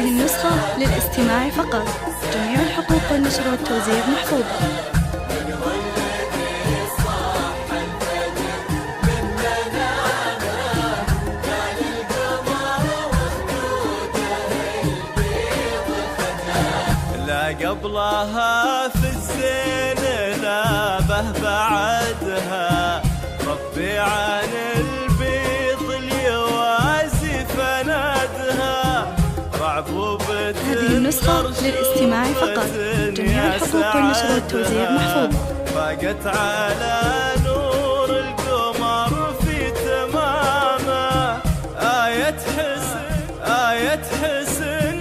هذه النسخة للاستماع فقط. جميع الحقوق والنشر والتوزيع محفوظة. قبلها في الزين نابه بعدها ربي عن البيض اليوازي فنادها رعبوبة. هذه النسخة للاستماع فقط. جميع الحقوق والنشر والتوزيع محفوظة. فاقت على نور القمر في تمامه آية حسن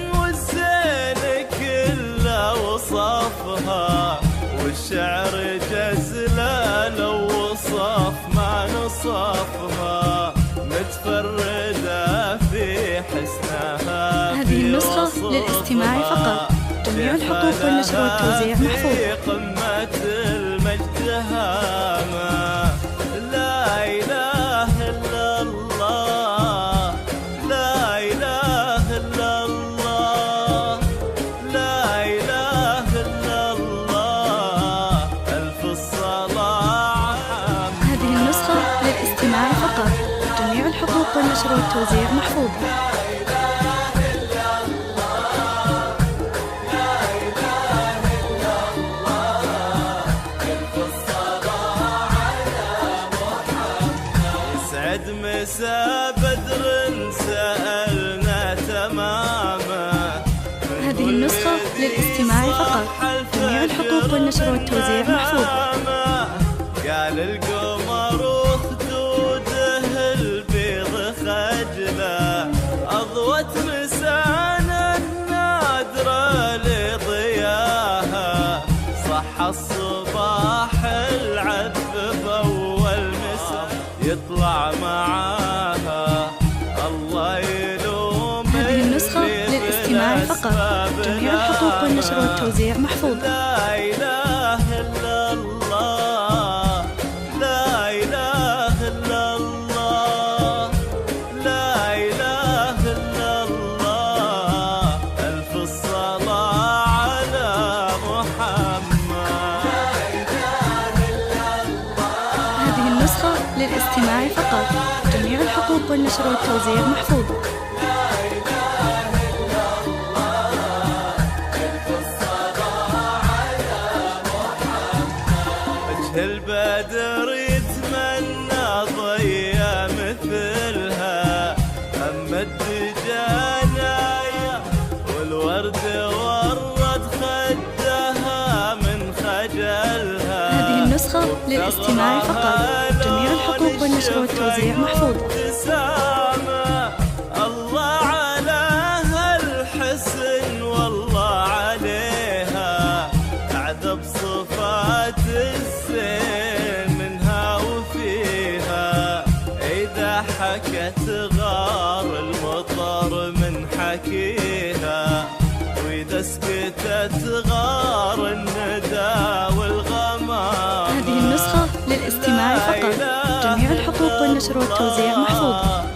وصفها والشعر جزله لو وصف ما نصفها متفردة في حسنها. هذه النسخة للاستماع فقط. جميع الحقوق والنشر والتوزيع محفوظة. قمة المجد هامة لا إله إلا الله لا إله إلا الله لا إله إلا الله ألف الصلاة. هذه النسخة للاستماع فقط. جميع الحقوق والنشر والتوزيع محفوظة. مسا بدر سألنا تماما. هذه النسخة للاستماع فقط. جميع الحقوق والنشر والتوزيع محفوظة. قال القمر وخدوده البيض خجلة أضوت مسانا النادرة لضياها صح الصباح العذب أول مسا يطلع معاها الله يلوم. هذه النسخة للاستماع فقط. جميع الحقوق والنشر والتوزيع محفوظة. لا إله إلا الله لا إله إلا الله لا إله إلا الله ألف الصلاة على محمد. هذه النسخة للاستماع فقط. جميع الحقوق والنشر والتوزيع محفوظة. البدر يتمنى ضيا مثلها أما الدجاجة والورد ورد خدها من خجلها. هذه النسخة للاستماع فقط. جميع الحقوق والنشر والتوزيع محفوظة. الله على هالحسن والله عليها أعذب صفات الزين منها وفيها. إذا حكت غار المطر من حكيها وإذا سكتت غار الندى والغمام. هذه النسخة للاستماع فقط. جميع الحقوق والنشر والتوزيع محفوظة.